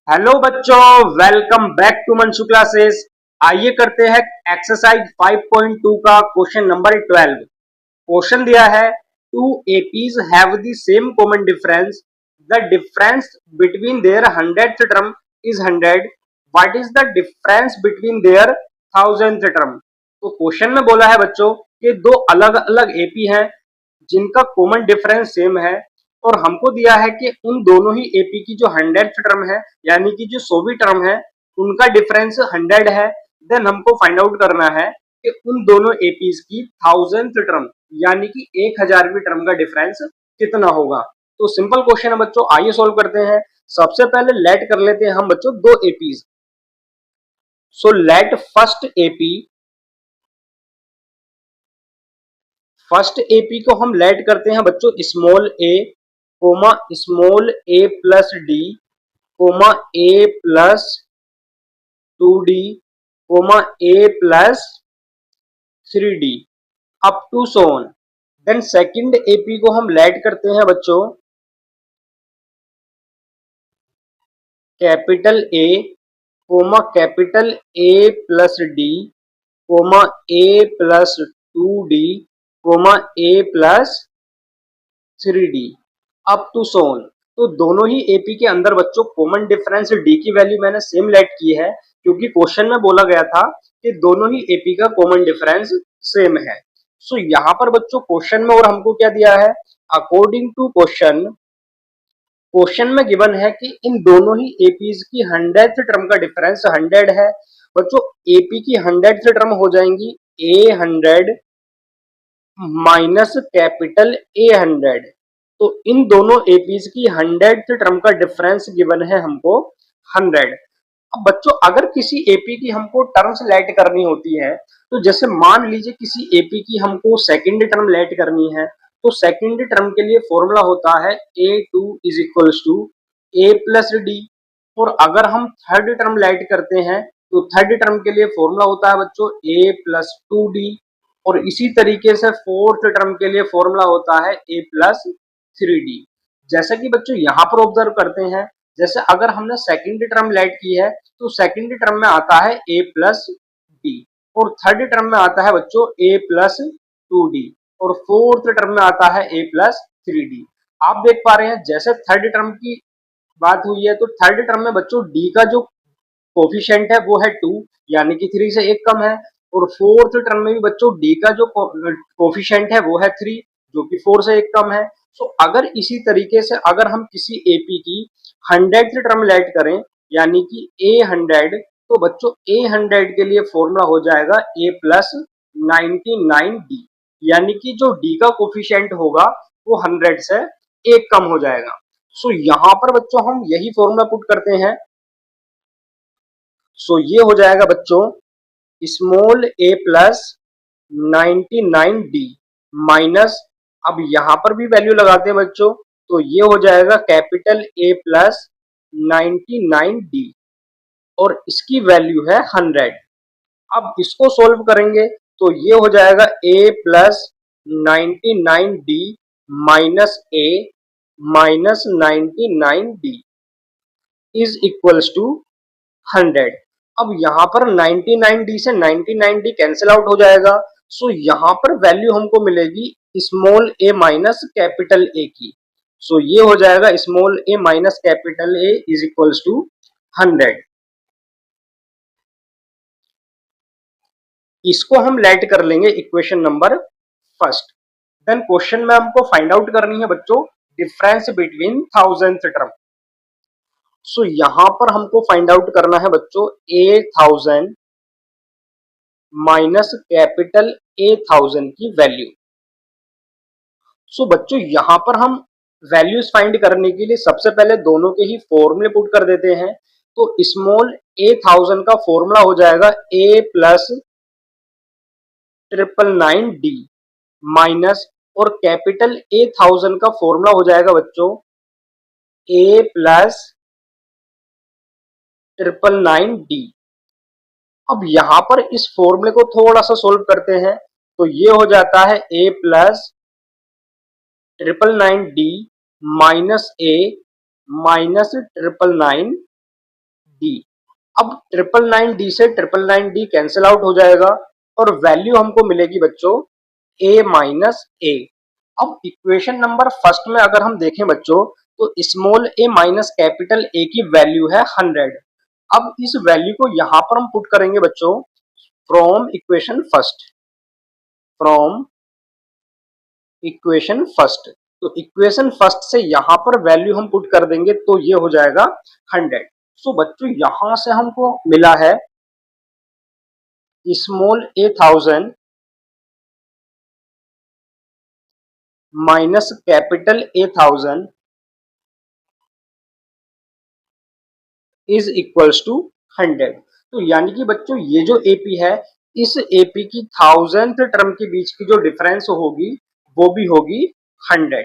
Hello बच्चों, welcome back to Manshu classes. आइए करते हैं एक्सरसाइज 5.2 का क्वेश्चन नंबर 12। क्वेश्चन दिया है two APs have the same common difference, the difference between their 100th term is 100, what is the difference between their 1000th term. तो question में बोला है बच्चों कि दो अलग अलग एपी हैं जिनका कॉमन डिफरेंस सेम है, और हमको दिया है कि उन दोनों ही एपी की जो 100th टर्म है यानी कि जो 100वीं टर्म है उनका डिफरेंस 100 है। देन हमको फाइंड आउट करना है कि उन दोनों एपीज की 1000th टर्म यानी कि 1000वीं टर्म का डिफरेंस कितना होगा। तो सिंपल क्वेश्चन है बच्चों, आइए सोल्व करते हैं। सबसे पहले लेट कर लेते हैं हम बच्चों दो APs. So let first AP को हम लेट करते हैं बच्चों small a comma small a plus d comma A plus 2d comma A plus 3d up to so on. Then second AP को हम लेट करते हैं बच्चों capital A comma capital A plus d comma A plus 2d comma A plus 3d up to so on. तो दोनों ही AP के अंदर बच्चों कॉमन डिफरेंस डी की वैल्यू मैंने सेम लेट की है, क्योंकि क्वेश्चन में बोला गया था कि दोनों ही एपी का कॉमन डिफरेंस सेम है। सो यहाँ पर बच्चों क्वेश्चन में और हमको क्या दिया है, अकॉर्डिंग टू क्वेश्चन में गिवन है कि इन दोनों ही एपीज की 100th टर्म का डिफरेंस 100 है। बच्चों एपी की 100th टर्म हो जाएंगी A100 माइनस कैपिटल A100। तो इन दोनों एपीज की 100th टर्म का डिफरेंस गिवन है हमको 100। अब बच्चों अगर किसी एपी की हमको टर्म्स लेट करनी होती है, तो जैसे मान लीजिए किसी एपी की हमको सेकंड टर्म लेट करनी है, तो सेकंड टर्म के लिए फॉर्मूला होता है A2 is equals to A plus d. और अगर हम थर्ड टर्म लेट करते हैं तो थर्ड टर्म के लिए फॉर्मूला होता है बच्चों A प्लस 2d। और इसी तरीके से फोर्थ टर्म के लिए फॉर्मूला होता है A प्लस 3d। जैसा कि बच्चों यहाँ पर ऑब्जर्व करते हैं, जैसे अगर हमने सेकंड टर्म लेट की है तो सेकंड टर्म में आता है A प्लस डी, और थर्ड टर्म में आता है बच्चों A प्लस 2d, और फोर्थ टर्म में आता है A प्लस 3d। आप देख पा रहे हैं जैसे थर्ड टर्म की बात हुई है तो थर्ड टर्म में बच्चों डी का जो कोफिशिएंट है वो है 2 यानी कि 3 से एक कम है, और फोर्थ टर्म में भी बच्चों डी का जो कोफिशिएंट है वो है 3 जो कि 4 से एक कम है। सो अगर इसी तरीके से अगर हम किसी एपी की 100th टर्म लेट करें यानी कि A100, तो बच्चों A100 के लिए फॉर्मूला हो जाएगा A प्लस 99d, यानी कि जो डी का कोफिशिएंट होगा वो 100 से एक कम हो जाएगा। सो यहाँ पर बच्चों हम यही फॉर्मूला पुट करते हैं। सो ये हो जाएगा बच्चों small a plus 99d minus, अब यहां पर भी वैल्यू लगाते हैं बच्चों, तो ये हो जाएगा कैपिटल ए प्लस 99d और इसकी वैल्यू है 100। अब इसको सोल्व करेंगे तो ये हो जाएगा a plus 99d minus a minus 99d is equals to 100। अब यहाँ पर 99d से 99d कैंसिल आउट हो जाएगा। सो यहाँ पर वैल्यू हमको मिलेगी small a minus capital A की। सो ये हो जाएगा small a minus capital A is equals to 100। इसको हम लेट कर लेंगे equation number first. Then question में हमको फाइंड आउट करनी है बच्चों डिफरेंस बिटवीन 1000th टर्म। सो यहां पर हमको फाइंड आउट करना है बच्चों A1000 माइनस कैपिटल A1000 की वैल्यू। सो बच्चों यहां पर हम वैल्यूज फाइंड करने के लिए सबसे पहले दोनों के ही फॉर्मूले पुट कर देते हैं। तो स्मॉल A1000 का फॉर्मूला हो जाएगा A प्लस 999d माइनस, और कैपिटल A1000 का फॉर्मूला हो जाएगा बच्चों A प्लस 999d। अब यहां पर इस फॉर्मूले को थोड़ा सा सोल्व करते हैं तो ये हो जाता है A plus 999d minus A minus 999 D. अब 999D से 999D कैंसिल आउट हो जाएगा और वैल्यू हमको मिलेगी बच्चों a माइनस ए। अब इक्वेशन नंबर फर्स्ट में अगर हम देखें बच्चों तो small a minus capital A की वैल्यू है 100। अब इस वैल्यू को यहां पर हम पुट करेंगे बच्चों from equation first, from equation first. तो इक्वेशन फर्स्ट से यहां पर वैल्यू हम पुट कर देंगे तो ये हो जाएगा 100। सो बच्चों यहां से हमको मिला है small a 1000 minus capital A 1000 is equals to 100। तो यानी कि बच्चों ये जो एपी है इस एपी की 1000th टर्म के बीच की जो डिफरेंस होगी वो भी होगी 100।